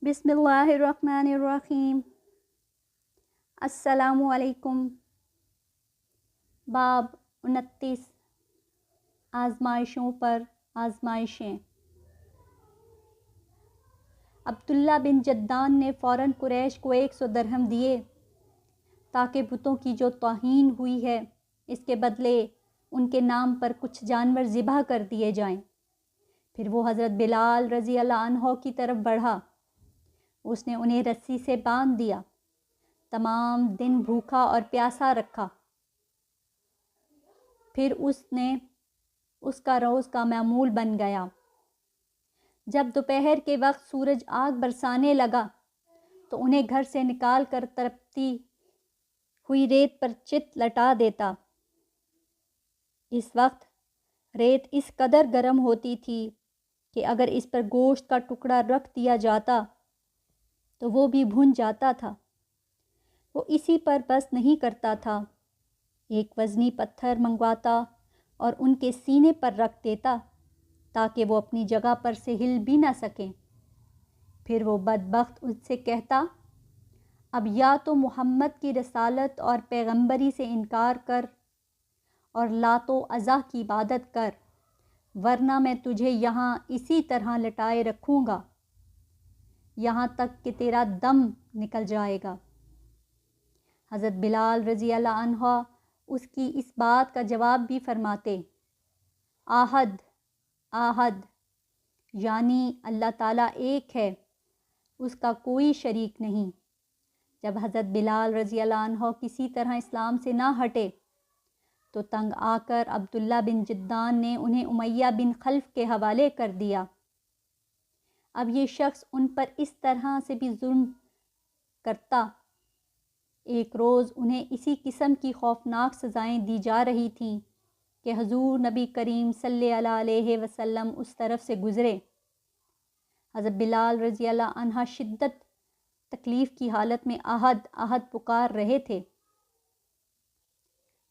बिस्मिल्लाहिर्रहमानिर्रहीम। अस्सलामु अलैकुम। बाब 29 आज़माइशों पर आज़माइशें। अब्दुल्ला बिन जद्दान ने फ़ौरन कुरैश को 100 दरहम दिए ताकि बुतों की जो तौहीन हुई है इसके बदले उनके नाम पर कुछ जानवर ज़िबह कर दिए जाएं। फिर वो हज़रत बिलाल रज़ी अल्लाह अन्हो की तरफ बढ़ा। उसने उन्हें रस्सी से बांध दिया, तमाम दिन भूखा और प्यासा रखा। फिर उसका रोज़ का मामूल बन गया। जब दोपहर के वक्त सूरज आग बरसाने लगा तो उन्हें घर से निकाल कर तड़पती हुई रेत पर चित लटा देता। इस वक्त रेत इस कदर गर्म होती थी कि अगर इस पर गोश्त का टुकड़ा रख दिया जाता तो वो भी भुन जाता था। वो इसी पर बस नहीं करता था, एक वज़नी पत्थर मंगवाता और उनके सीने पर रख देता ताकि वो अपनी जगह पर से हिल भी ना सकें। फिर वो बदबख्त उससे कहता, अब या तो मोहम्मद की रसालत और पैगंबरी से इनकार कर और लातो अज़ा की इबादत कर, वरना मैं तुझे यहाँ इसी तरह लटाए रखूँगा यहाँ तक कि तेरा दम निकल जाएगा। हज़रत बिलाल रज़ी अल्लाह अन्हो उसकी इस बात का जवाब भी फरमाते, आहद आहद, यानी अल्लाह ताला एक है, उसका कोई शरीक नहीं। जब हज़रत बिलाल रज़ी अल्लाह अन्हो किसी तरह इस्लाम से ना हटे तो तंग आकर अब्दुल्ला बिन जद्दान ने उन्हें उमैया बिन खल्फ के हवाले कर दिया। अब ये शख्स उन पर इस तरह से भी जुल्म करता। एक रोज़ उन्हें इसी किस्म की खौफनाक सज़ाएं दी जा रही थीं कि हुज़ूर नबी करीम सल्लल्लाहु अलैहि वसल्लम उस तरफ से गुज़रे। हज़रत बिलाल रज़ी अल्लाह अन्हा शिद्दत तकलीफ़ की हालत में आहद आहद पुकार रहे थे।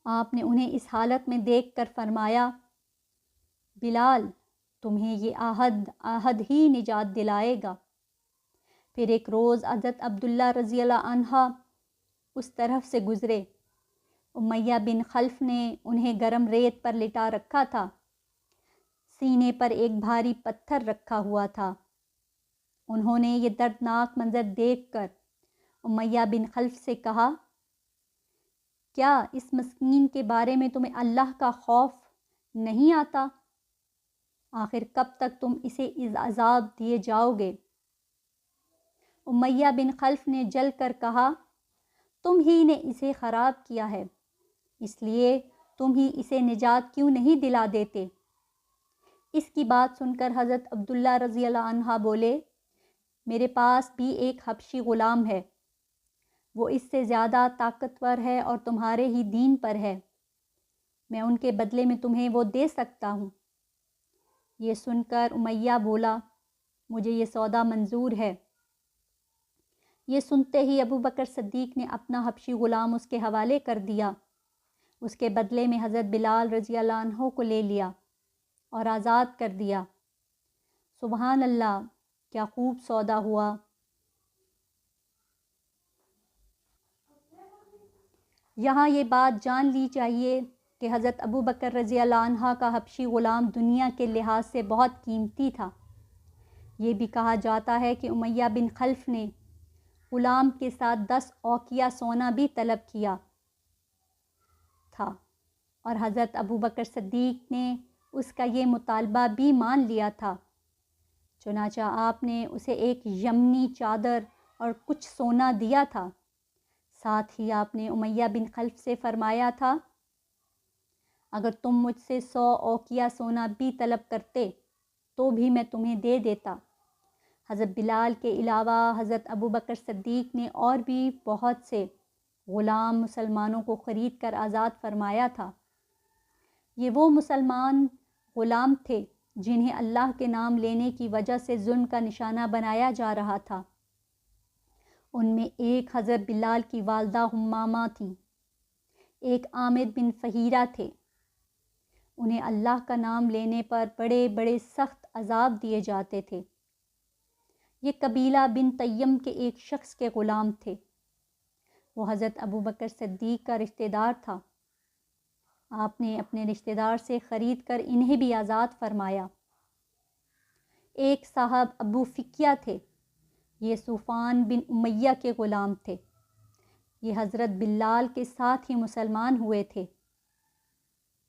आपने उन्हें इस हालत में देख कर फरमाया, बिलाल, तुम्हें ये आहद आहद ही निजात दिलाएगा। फिर एक रोज़ हज़रत अब्दुल्ला रज़ी अल्लाह अन्हा उस तरफ से गुज़रे। उमैया बिन खल्फ ने उन्हें गरम रेत पर लिटा रखा था। सीने पर एक भारी पत्थर रखा हुआ था। उन्होंने ये दर्दनाक मंजर देखकर उमैया बिन खल्फ से कहा, क्या इस मस्कीन के बारे में तुम्हें अल्लाह का खौफ नहीं आता? आखिर कब तक तुम इसे अज़ाब दिए जाओगे? उमैया बिन खल्फ ने जल कर कहा, तुम ही ने इसे ख़राब किया है, इसलिए तुम ही इसे निजात क्यों नहीं दिला देते? इसकी बात सुनकर हज़रत अब्दुल्ला रज़ी अल्लाह अन्हा बोले, मेरे पास भी एक हबशी ग़ुलाम है, वो इससे ज़्यादा ताकतवर है और तुम्हारे ही दीन पर है। मैं उनके बदले में तुम्हें वो दे सकता हूँ। ये सुनकर उमैया बोला, मुझे ये सौदा मंजूर है। ये सुनते ही अबू बकर सिद्दीक़ ने अपना हबशी ग़ुलाम उसके हवाले कर दिया। उसके बदले में हज़रत बिलाल रज़ी अल्लाह अन्हो को ले लिया और आज़ाद कर दिया। सुबहान अल्लाह, क्या खूब सौदा हुआ। यहाँ ये बात जान ली चाहिए कि हज़रत अबू बकर रज़ी अल्लाह अन्हा का हबशी ग़ुलाम दुनिया के लिहाज से बहुत कीमती था। ये भी कहा जाता है कि उमैया बिन खल्फ ने ग़ुलाम के साथ 10 औकिया सोना भी तलब किया था और हज़रत अबू बकर सिद्दीक़ ने उसका ये मुतालबा भी मान लिया था। चुनांचे आपने उसे एक यमनी चादर और कुछ सोना दिया था। साथ ही आपने उमैया बिन खल्फ से फरमाया था, अगर तुम मुझसे 100 औकिया सोना भी तलब करते तो भी मैं तुम्हें दे देता। हज़रत बिलाल के अलावा हज़रत अबू बकर सिद्दीक़ ने और भी बहुत से ग़ुलाम मुसलमानों को ख़रीद कर आज़ाद फरमाया था। ये वो मुसलमान ग़ुलाम थे जिन्हें अल्लाह के नाम लेने की वजह से जुल्म का निशाना बनाया जा रहा था। उनमें एक हज़रत बिलाल की वालदा हुम्मामा थी, एक आमिर बिन फ़हीरा थे। उन्हें अल्लाह का नाम लेने पर बड़े बड़े सख्त अज़ाब दिए जाते थे। یہ قبیلہ بن تیم کے ایک شخص کے غلام تھے۔ وہ حضرت ابوبکر صدیق کا رشتہ دار تھا۔ آپ نے اپنے رشتہ دار سے خرید کر انہیں بھی آزاد فرمایا۔ ایک صاحب ابو فکیہ تھے، یہ صوفان بن امیہ کے غلام تھے۔ یہ حضرت بلال کے ساتھ ہی مسلمان ہوئے تھے۔